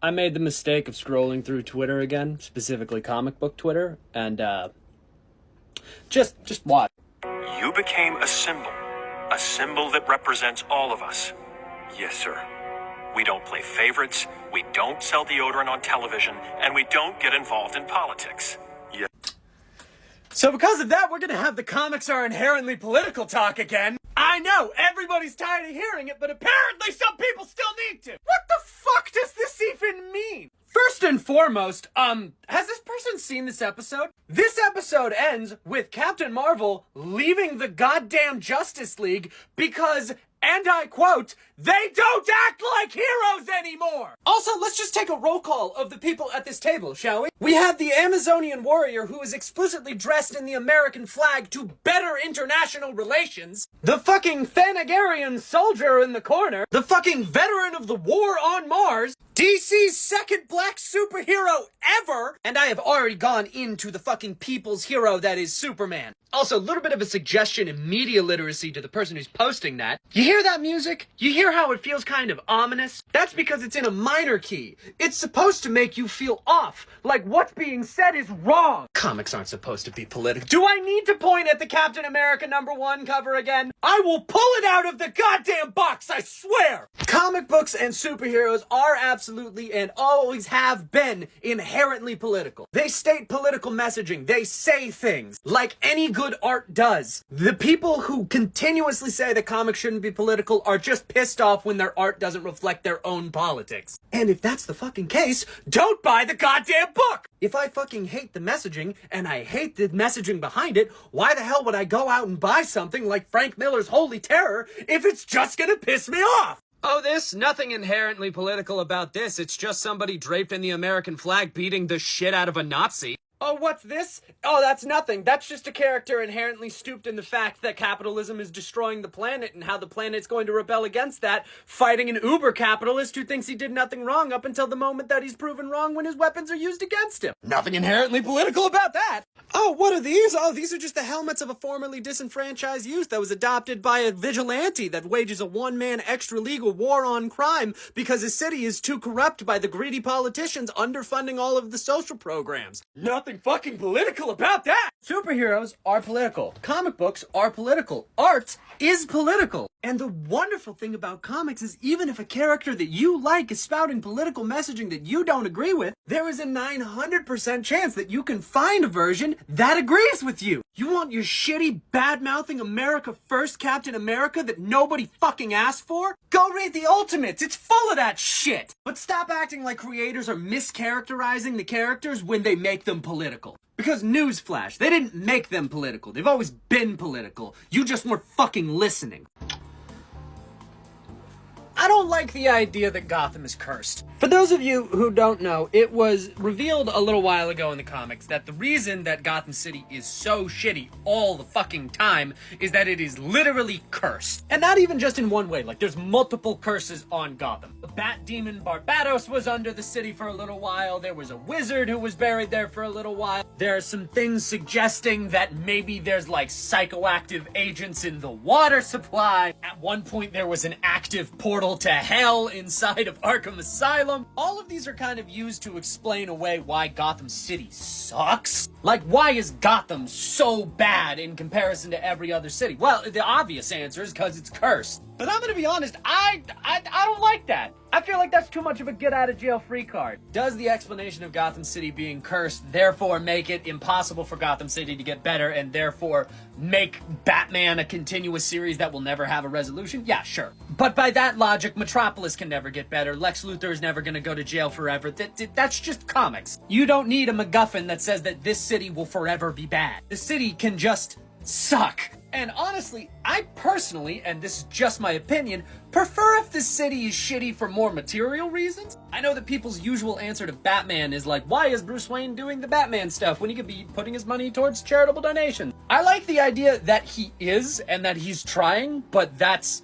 I made the mistake of scrolling through Twitter again, specifically comic book Twitter, and just watch. You became a symbol that represents all of us. Yes, sir. We don't play favorites, we don't sell deodorant on television, and we don't get involved in politics. Yeah. So because of that, we're gonna have the comics are inherently political talk again. I know, everybody's tired of hearing it, but apparently some people still need to. What the fuck does this even mean? First and foremost, has this person seen this episode? This episode ends with Captain Marvel leaving the goddamn Justice League because, and I quote, they don't act like heroes anymore! Also, let's just take a roll call of the people at this table, shall we? We have the Amazonian warrior who is explicitly dressed in the American flag to better international relations. The fucking Thanagarian soldier in the corner. The fucking veteran of the war on Mars. DC's second black superhero ever! And I have already gone into the fucking people's hero that is Superman. Also, a little bit of a suggestion in media literacy to the person who's posting that. You hear that music? You hear how it feels kind of ominous? That's because it's in a minor key. It's supposed to make you feel off, like what's being said is wrong. Comics aren't supposed to be political. Do I need to point at the Captain America #1 cover again? I will pull it out of the goddamn box, I swear! Comic books and superheroes are absolutely and always have been inherently political. They state political messaging. They say things like any good art does. The people who continuously say that comics shouldn't be political are just pissed off when their art doesn't reflect their own politics. And if that's the fucking case, don't buy the goddamn book! If I fucking hate the messaging, and I hate the messaging behind it, why the hell would I go out and buy something like Frank Miller's Holy Terror if it's just gonna piss me off? Oh, nothing inherently political about this. It's just somebody draped in the American flag beating the shit out of a Nazi. Oh, what's this? Oh, that's nothing. That's just a character inherently stooped in the fact that capitalism is destroying the planet and how the planet's going to rebel against that, fighting an uber-capitalist who thinks he did nothing wrong up until the moment that he's proven wrong when his weapons are used against him. Nothing inherently political about that. Oh, what are these? Oh, these are just the helmets of a formerly disenfranchised youth that was adopted by a vigilante that wages a one-man extra-legal war on crime because his city is too corrupt by the greedy politicians underfunding all of the social programs. Nothing fucking political about that! Superheroes are political. Comic books are political. Art is political. And the wonderful thing about comics is even if a character that you like is spouting political messaging that you don't agree with, there is a 900% chance that you can find a version that agrees with you. You want your shitty, bad-mouthing America First Captain America that nobody fucking asked for? Go read the Ultimates, it's full of that shit! But stop acting like creators are mischaracterizing the characters when they make them political. Because newsflash, they didn't make them political. They've always been political. You just weren't fucking listening. I don't like the idea that Gotham is cursed. For those of you who don't know, it was revealed a little while ago in the comics that the reason that Gotham City is so shitty all the fucking time is that it is literally cursed. And not even just in one way, like there's multiple curses on Gotham. The Bat Demon Barbados was under the city for a little while, there was a wizard who was buried there for a little while, there are some things suggesting that maybe there's like psychoactive agents in the water supply. At one point there was an active portal to hell inside of Arkham Asylum. All of these are kind of used to explain away why Gotham City sucks. Like, why is Gotham so bad in comparison to every other city? Well, the obvious answer is because it's cursed. But I'm gonna be honest, I don't like that. I feel like that's too much of a get-out-of-jail-free card. Does the explanation of Gotham City being cursed therefore make it impossible for Gotham City to get better and therefore make Batman a continuous series that will never have a resolution? Yeah, sure. But by that logic, Metropolis can never get better. Lex Luthor is never gonna go to jail forever. That's just comics. You don't need a MacGuffin that says that this city will forever be bad. The city can just suck. And honestly, I personally, and this is just my opinion, prefer if the city is shitty for more material reasons. I know that people's usual answer to Batman is like, why is Bruce Wayne doing the Batman stuff when he could be putting his money towards charitable donations? I like the idea that he is and that he's trying, but that's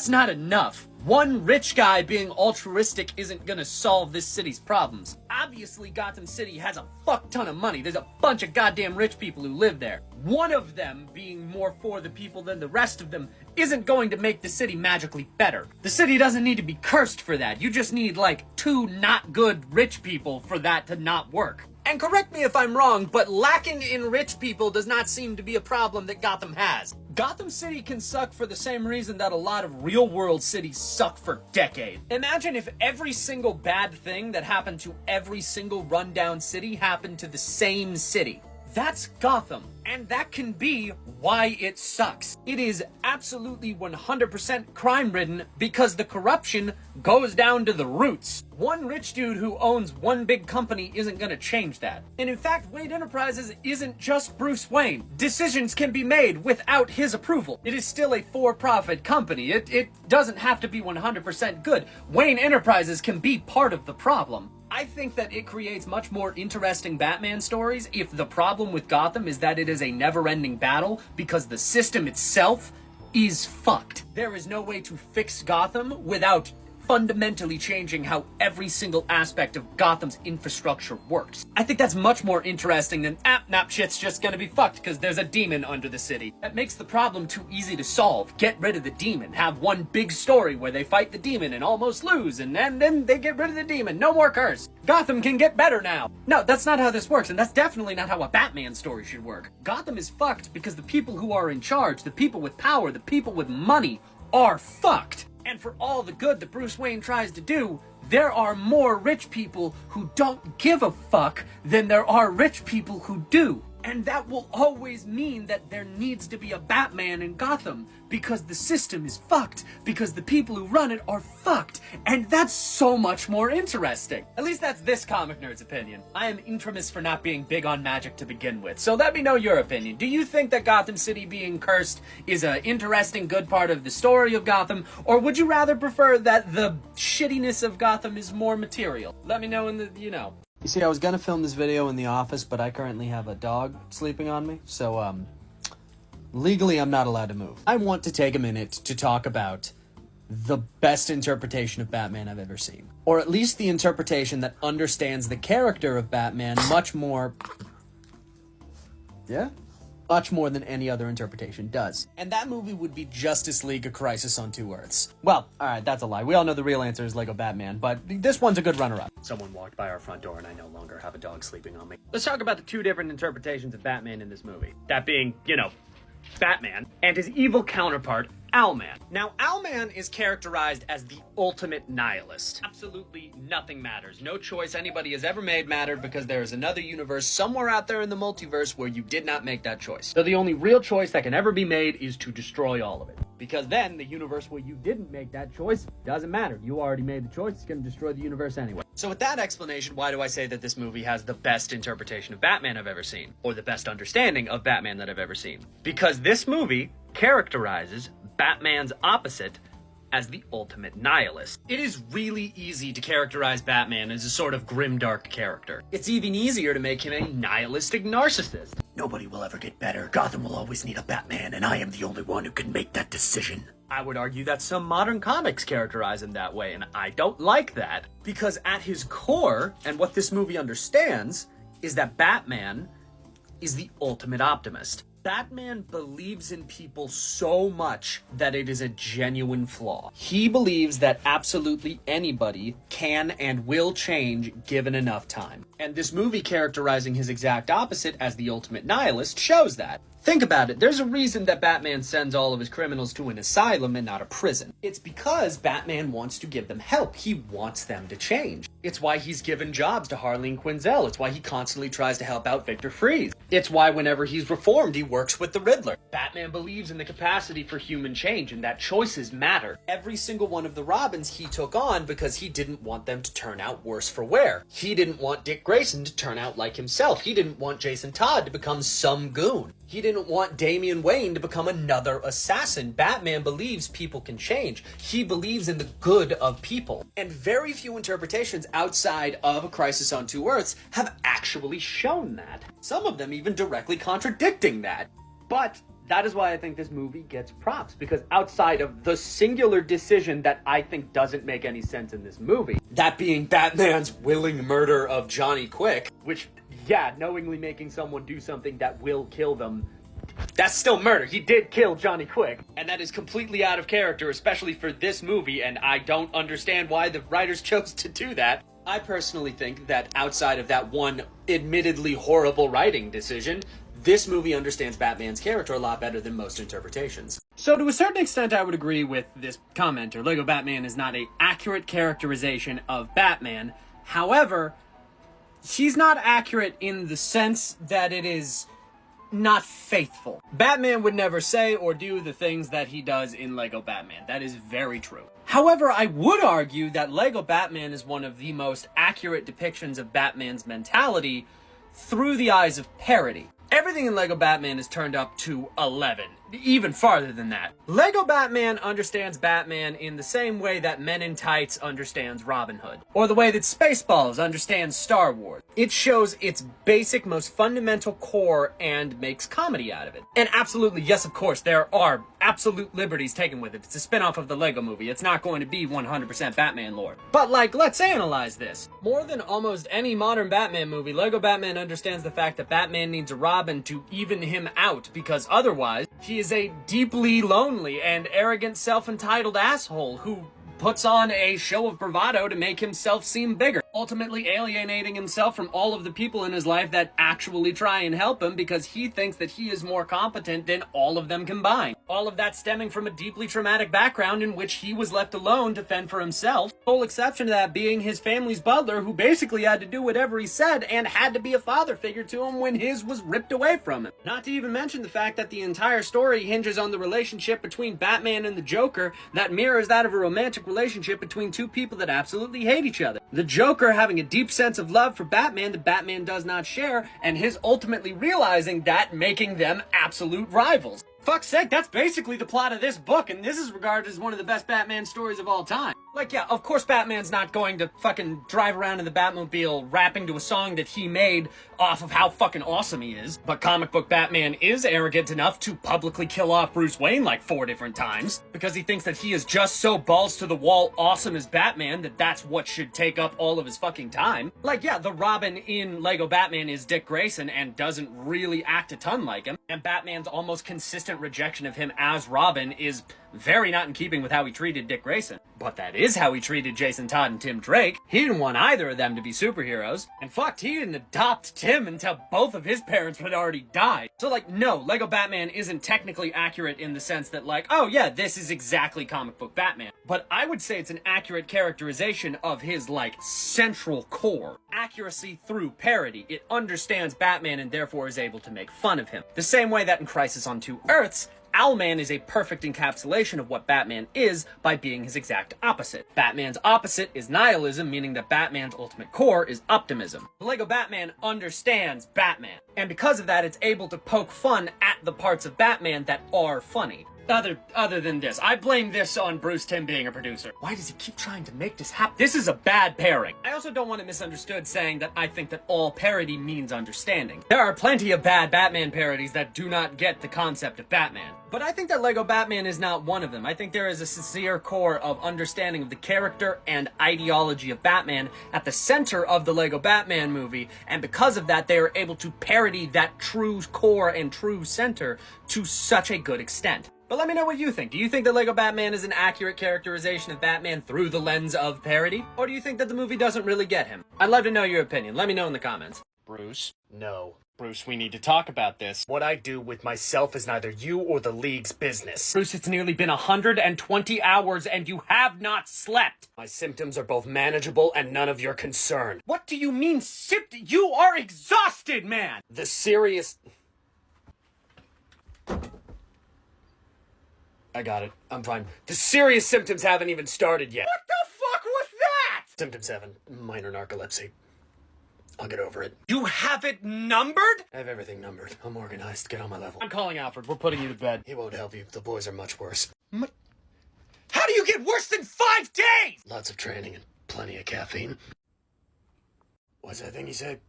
not enough. One rich guy being altruistic isn't gonna solve this city's problems. Obviously, Gotham City has a fuck ton of money. There's a bunch of goddamn rich people who live there. one of them being more for the people than the rest of them isn't going to make the city magically better. The city doesn't need to be cursed for that. You just need, like, 2 not good rich people for that to not work. And correct me if I'm wrong, but lacking in rich people does not seem to be a problem that Gotham has. Gotham City can suck for the same reason that a lot of real-world cities suck for decades. Imagine if every single bad thing that happened to every single rundown city happened to the same city. That's Gotham, and that can be why it sucks. It is absolutely 100% crime-ridden because the corruption goes down to the roots. One rich dude who owns one big company isn't gonna change that. And in fact, Wayne Enterprises isn't just Bruce Wayne. Decisions can be made without his approval. It is still a for-profit company. It doesn't have to be 100% good. Wayne Enterprises can be part of the problem. I think that it creates much more interesting Batman stories if the problem with Gotham is that it is a never-ending battle because the system itself is fucked. There is no way to fix Gotham without fundamentally changing how every single aspect of Gotham's infrastructure works. I think that's much more interesting than, shit's just gonna be fucked because there's a demon under the city. That makes the problem too easy to solve. Get rid of the demon. Have one big story where they fight the demon and almost lose, and then they get rid of the demon. No more curse. Gotham can get better now. No, that's not how this works, and that's definitely not how a Batman story should work. Gotham is fucked because the people who are in charge, the people with power, the people with money, are fucked. And for all the good that Bruce Wayne tries to do, there are more rich people who don't give a fuck than there are rich people who do. And that will always mean that there needs to be a Batman in Gotham, because the system is fucked, because the people who run it are fucked, and that's so much more interesting. At least that's this comic nerd's opinion. I am infamous for not being big on magic to begin with, so let me know your opinion. Do you think that Gotham City being cursed is an interesting, good part of the story of Gotham, or would you rather prefer that the shittiness of Gotham is more material? Let me know in the, You see, I was gonna film this video in the office, but I currently have a dog sleeping on me, so, legally I'm not allowed to move. I want to take a minute to talk about the best interpretation of Batman I've ever seen. Or at least the interpretation that understands the character of Batman much more... Yeah? Much more than any other interpretation does. And that movie would be Justice League: A Crisis on Two Earths. Well, alright, that's a lie. We all know the real answer is Lego Batman, but this one's a good runner-up. Someone walked by our front door and I no longer have a dog sleeping on me. Let's talk about the 2 different interpretations of Batman in this movie. That being, Batman and his evil counterpart, Owlman. Now, Owlman is characterized as the ultimate nihilist. Absolutely nothing matters. No choice anybody has ever made mattered because there is another universe somewhere out there in the multiverse where you did not make that choice. So the only real choice that can ever be made is to destroy all of it. Because then, the universe where you didn't make that choice doesn't matter. You already made the choice, it's gonna destroy the universe anyway. So with that explanation, why do I say that this movie has the best interpretation of Batman I've ever seen? Or the best understanding of Batman that I've ever seen? Because this movie characterizes Batman's opposite as the ultimate nihilist. It is really easy to characterize Batman as a sort of grimdark character. It's even easier to make him a nihilistic narcissist. Nobody will ever get better. Gotham will always need a Batman, and I am the only one who can make that decision. I would argue that some modern comics characterize him that way, and I don't like that. Because at his core, and what this movie understands, is that Batman is the ultimate optimist. Batman believes in people so much that it is a genuine flaw. He believes that absolutely anybody can and will change given enough time. And this movie characterizing his exact opposite as the ultimate nihilist shows that. Think about it, there's a reason that Batman sends all of his criminals to an asylum and not a prison. It's because Batman wants to give them help. He wants them to change. It's why he's given jobs to Harleen Quinzel. It's why he constantly tries to help out Victor Fries. It's why whenever he's reformed, he works with the Riddler. Batman believes in the capacity for human change and that choices matter. Every single one of the Robins he took on because he didn't want them to turn out worse for wear. He didn't want Dick Grayson to turn out like himself. He didn't want Jason Todd to become some goon. He didn't want Damian Wayne to become another assassin. Batman believes people can change. He believes in the good of people. And very few interpretations outside of A Crisis on Two Earths have actually shown that. Some of them even directly contradicting that. But that is why I think this movie gets props, because outside of the singular decision that I think doesn't make any sense in this movie, that being Batman's willing murder of Johnny Quick, which, yeah, knowingly making someone do something that will kill them, That's still murder. He did kill Johnny Quick. And that is completely out of character, especially for this movie, and I don't understand why the writers chose to do that. I personally think that outside of that one admittedly horrible writing decision, this movie understands Batman's character a lot better than most interpretations. So to a certain extent, I would agree with this commenter. Lego Batman is not an accurate characterization of Batman. However, she's not accurate in the sense that it is not faithful. Batman would never say or do the things that he does in Lego Batman. That is very true. However, I would argue that Lego Batman is one of the most accurate depictions of Batman's mentality through the eyes of parody. Everything in Lego Batman is turned up to 11, even farther than that. Lego Batman understands Batman in the same way that Men in Tights understands Robin Hood, or the way that Spaceballs understands Star Wars. It shows its basic, most fundamental core and makes comedy out of it. And absolutely, yes, of course, there are absolute liberties taken with it. It's a spin-off of the Lego movie. It's not going to be 100% Batman lore. But like, let's analyze this. More than almost any modern Batman movie, Lego Batman understands the fact that Batman needs a Robin to even him out, because otherwise, he is a deeply lonely and arrogant, self-entitled asshole who puts on a show of bravado to make himself seem bigger, ultimately alienating himself from all of the people in his life that actually try and help him because he thinks that he is more competent than all of them combined. All of that stemming from a deeply traumatic background in which he was left alone to fend for himself. Sole exception to that being his family's butler, who basically had to do whatever he said and had to be a father figure to him when his was ripped away from him. Not to even mention the fact that the entire story hinges on the relationship between Batman and the Joker that mirrors that of a romantic relationship between two people that absolutely hate each other. The Joker having a deep sense of love for Batman that Batman does not share, and his ultimately realizing that, making them absolute rivals. Fuck's sake, that's basically the plot of this book, and this is regarded as one of the best Batman stories of all time. Like, yeah, of course Batman's not going to fucking drive around in the Batmobile rapping to a song that he made off of how fucking awesome he is, but comic book Batman is arrogant enough to publicly kill off Bruce Wayne like 4 different times, because he thinks that he is just so balls to the wall awesome as Batman that that's what should take up all of his fucking time. Like, yeah, the Robin in Lego Batman is Dick Grayson and doesn't really act a ton like him, and Batman's almost consistent rejection of him as Robin is very not in keeping with how he treated Dick Grayson. But that is how he treated Jason Todd and Tim Drake. He didn't want either of them to be superheroes. And fucked, he didn't adopt Tim until both of his parents had already died. So like, no, Lego Batman isn't technically accurate in the sense that like, oh yeah, this is exactly comic book Batman. But I would say it's an accurate characterization of his like central core. Accuracy through parody. It understands Batman and therefore is able to make fun of him. The same way that in Crisis on Two Earths, Owlman is a perfect encapsulation of what Batman is by being his exact opposite. Batman's opposite is nihilism, meaning that Batman's ultimate core is optimism. The Lego Batman understands Batman, and because of that, it's able to poke fun at the parts of Batman that are funny. Other than this, I blame this on Bruce Timm being a producer. Why does he keep trying to make this happen? This is a bad pairing. I also don't want it misunderstood saying that I think that all parody means understanding. There are plenty of bad Batman parodies that do not get the concept of Batman. But I think that Lego Batman is not one of them. I think there is a sincere core of understanding of the character and ideology of Batman at the center of the Lego Batman movie, and because of that, they are able to parody that true core and true center to such a good extent. But let me know what you think. Do you think that Lego Batman is an accurate characterization of Batman through the lens of parody? Or do you think that the movie doesn't really get him? I'd love to know your opinion. Let me know in the comments. Bruce? No. Bruce, we need to talk about this. What I do with myself is neither you or the League's business. Bruce, it's nearly been 120 hours and you have not slept. My symptoms are both manageable and none of your concern. What do you mean You are exhausted, man! The serious... I got it. I'm fine. The serious symptoms haven't even started yet. What the fuck was that? Symptom 7. Minor narcolepsy. I'll get over it. You have it numbered? I have everything numbered. I'm organized. Get on my level. I'm calling Alfred. We're putting you to bed. He won't help you. The boys are much worse. How do you get worse than 5 days? Lots of training and plenty of caffeine. What's that thing you said?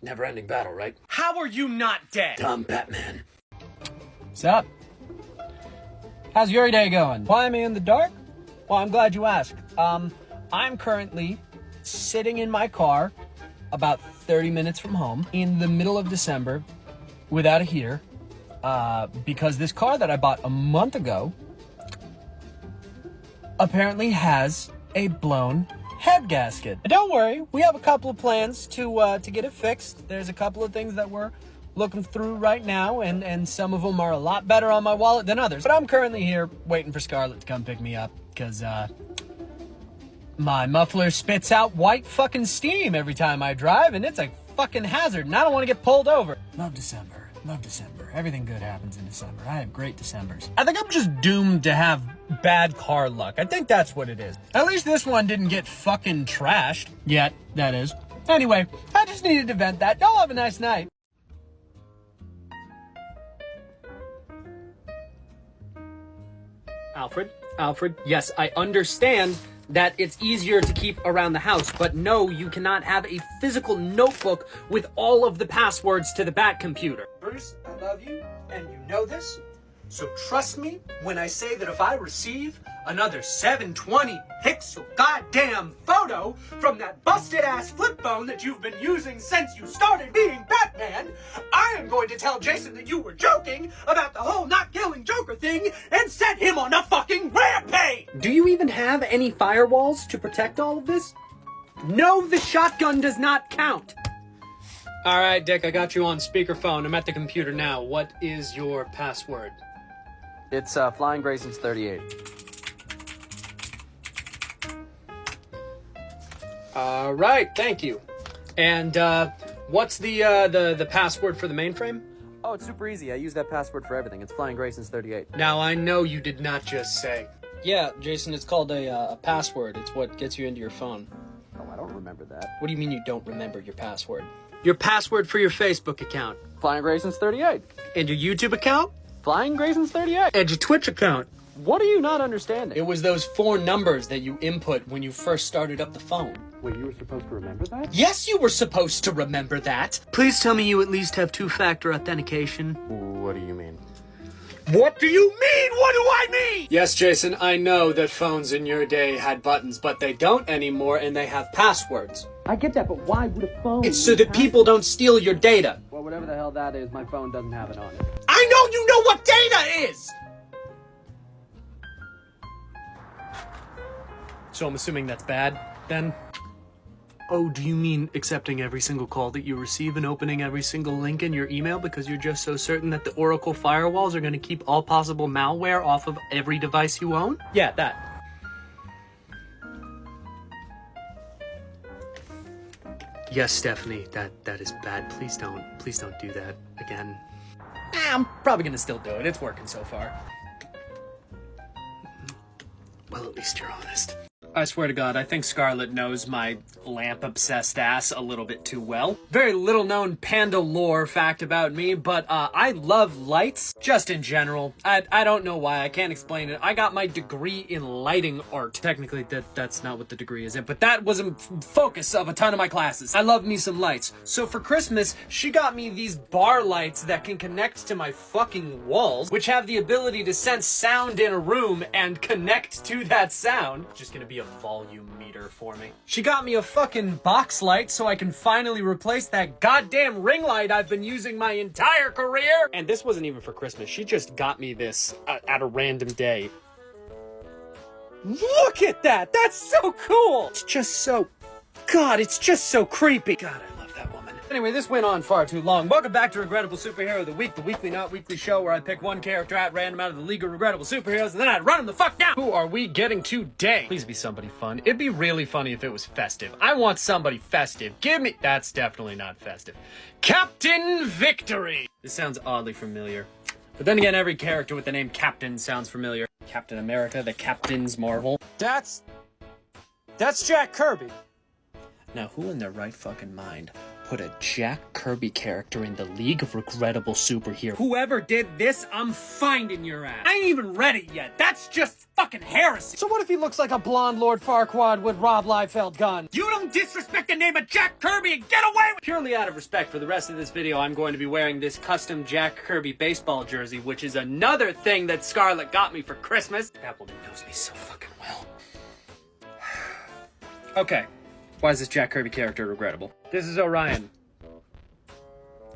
Never-ending battle, right? How are you not dead? I'm Batman. What's up? How's your day going? Why am I in the dark? Well, I'm glad you asked. I'm currently sitting in my car about 30 minutes from home in the middle of December without a heater because this car that I bought a month ago apparently has a blown head gasket. And don't worry, we have a couple of plans to get it fixed. There's a couple of things that we're looking through right now, and some of them are a lot better on my wallet than others. But I'm currently here waiting for Scarlett to come pick me up, because my muffler spits out white fucking steam every time I drive, and it's a fucking hazard, and I don't want to get pulled over. Love December. Love December. Everything good happens in December. I have great Decembers. I think I'm just doomed to have bad car luck. I think that's what it is. At least this one didn't get fucking trashed. Yet, that is. Anyway, I just needed to vent that. Y'all have a nice night. Alfred, yes, I understand that it's easier to keep around the house, but no, you cannot have a physical notebook with all of the passwords to the Bat computer. Bruce, I love you, and you know this, so trust me when I say that if I receive another 720 pixel goddamn photo from that busted ass flip phone that you've been using since you started being Batman, I am going to tell Jason that you were joking about the whole not killing Joker thing and set him on a fucking rampage! Do you even have any firewalls to protect all of this? No, the shotgun does not count. All right, Dick, I got you on speakerphone. I'm at the computer now. What is your password? It's Flying Grayson's 38. All right, thank you. And what's the password for the mainframe? Oh, it's super easy. I use that password for everything. It's Flying Grayson's 38. Now, I know you did not just say. Yeah, Jason, it's called a password. It's what gets you into your phone. Oh, I don't remember that. What do you mean you don't remember your password? Your password for your Facebook account. Flying Grayson's 38. And your YouTube account? Flying Grayson's 38. And your Twitch account. What are you not understanding? It was those 4 numbers that you input when you first started up the phone. Wait, you were supposed to remember that? Yes, you were supposed to remember that. Please tell me you at least have 2-factor authentication. What do you mean? What do you mean? What do I mean? Yes, Jason, I know that phones in your day had buttons, but they don't anymore, and they have passwords. I get that, but why would a phone... It's so that people don't steal your data. Well, whatever the hell that is, my phone doesn't have it on it. I know you know what data is! So I'm assuming that's bad, then? Oh, do you mean accepting every single call that you receive and opening every single link in your email because you're just so certain that the Oracle firewalls are going to keep all possible malware off of every device you own? Yeah, that. Yes, Stephanie, that is bad. Please don't do that again. I'm probably going to still do it. It's working so far. Well, at least you're honest. I swear to God, I think Scarlett knows my lamp-obsessed ass a little bit too well. Very little-known Panda lore fact about me, but I love lights, just in general. I don't know why, I can't explain it. I got my degree in lighting art. Technically, that's not what the degree is in, but that was a focus of a ton of my classes. I love me some lights. So for Christmas, she got me these bar lights that can connect to my fucking walls, which have the ability to sense sound in a room and connect to that sound. Just gonna be a volume meter for me. She got me a fucking box light so I can finally replace that goddamn ring light I've been using my entire career. And this wasn't even for Christmas. She just got me this at a random day. Look at that! That's so cool! It's just so... God, it's just so creepy. God, I love that woman. Anyway, this went on far too long. Welcome back to Regrettable Superhero of the Week, the weekly, not weekly show where I pick one character at random out of the League of Regrettable Superheroes and then I'd run them the fuck down. Who are we getting today? Please be somebody fun. It'd be really funny if it was festive. I want somebody festive. Give me... That's definitely not festive. Captain Victory! This sounds oddly familiar. But then again, every character with the name Captain sounds familiar. Captain America, the Captain's Marvel. That's Jack Kirby. Now, who in their right fucking mind put a Jack Kirby character in the League of Regrettable Superheroes? Whoever did this, I'm finding your ass. I ain't even read it yet. That's just fucking heresy. So what if he looks like a blonde Lord Farquaad with Rob Liefeld gun? You don't disrespect the name of Jack Kirby and get away with... Purely out of respect for the rest of this video, I'm going to be wearing this custom Jack Kirby baseball jersey, which is another thing that Scarlett got me for Christmas. Appleton knows me so fucking well. Okay. Why is this Jack Kirby character regrettable? This is Orion.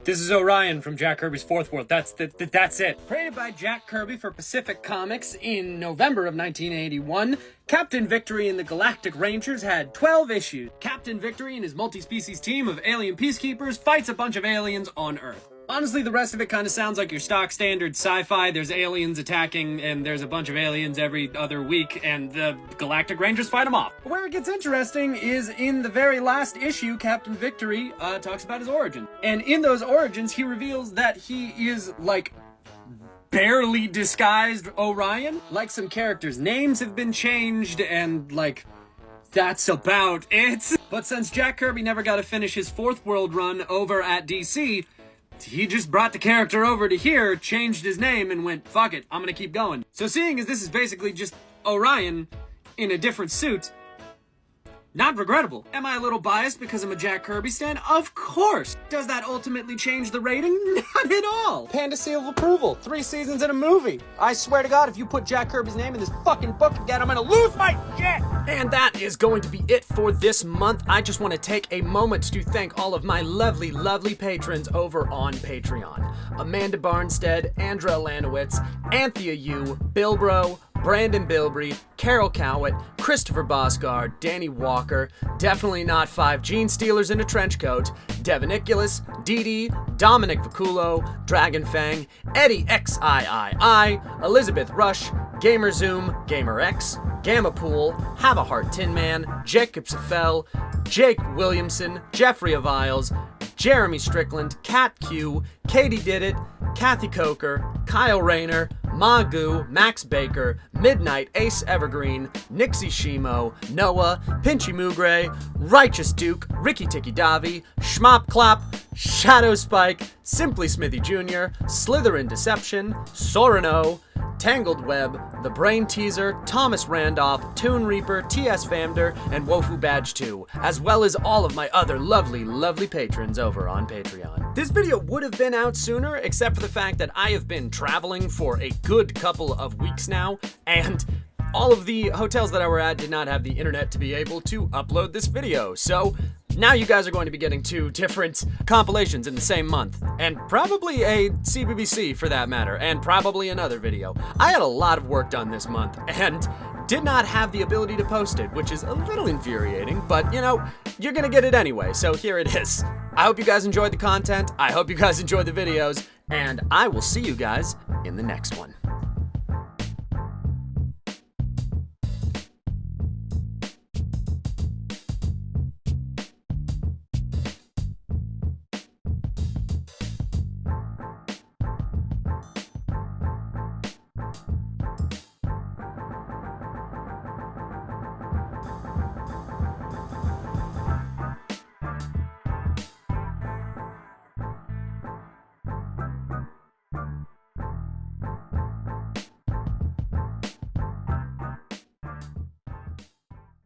This is Orion from Jack Kirby's Fourth World. That's it. Created by Jack Kirby for Pacific Comics in November of 1981, Captain Victory and the Galactic Rangers had 12 issues. Captain Victory and his multi-species team of alien peacekeepers fights a bunch of aliens on Earth. Honestly, the rest of it kind of sounds like your stock standard sci-fi. There's aliens attacking, and there's a bunch of aliens every other week, and the Galactic Rangers fight them off. But where it gets interesting is in the very last issue, Captain Victory talks about his origin. And in those origins, he reveals that he is, like, barely disguised Orion. Like some characters' names have been changed, and, like, that's about it. But since Jack Kirby never got to finish his Fourth World run over at DC, he just brought the character over to here, changed his name, and went, fuck it, I'm gonna keep going. So seeing as this is basically just Orion in a different suit, not regrettable. Am I a little biased because I'm a Jack Kirby stan? Of course! Does that ultimately change the rating? Not at all! Panda seal of approval. 3 seasons in a movie. I swear to God, if you put Jack Kirby's name in this fucking book again, I'm gonna lose my shit! And that is going to be it for this month. I just want to take a moment to thank all of my lovely, lovely patrons over on Patreon. Amanda Barnstead, Andra Lanowitz, Anthea Yu, Bilbro, Brandon Bilbrey, Carol Cowett, Christopher Bosgard, Danny Walker, Definitely Not 5 Gene Stealers in a Trench Coat, Devin Iculus, Dee Dee, Dominic Vaculo, Dragon Fang, Eddie XIII, Elizabeth Rush, Gamer Zoom, Gamer X, Gamma Pool, Have a Heart Tin Man, Jacob Safel, Jake Williamson, Jeffrey Aviles, Jeremy Strickland, Kat Q, Katie Did It, Kathy Coker, Kyle Rayner, Magu, Max Baker, Midnight, Ace Evergreen, Nixie Shimo, Noah, Pinchy Mugray, Righteous Duke, Ricky Tiki Davi, Schmop Clap, Shadow Spike, Simply Smithy Jr., Slytherin Deception, Sorano, Tangled Web, The Brain Teaser, Thomas Randolph, Toon Reaper, T.S. Famder, and Wofu Badge 2, as well as all of my other lovely, lovely patrons over on Patreon. This video would have been out sooner, except for the fact that I have been traveling for a good couple of weeks now, and all of the hotels that I were at did not have the internet to be able to upload this video, so now you guys are going to be getting 2 different compilations in the same month, and probably a CBBC for that matter, and probably another video. I had a lot of work done this month, and did not have the ability to post it, which is a little infuriating, but you know, you're gonna get it anyway, so here it is. I hope you guys enjoyed the content, I hope you guys enjoyed the videos, and I will see you guys in the next one.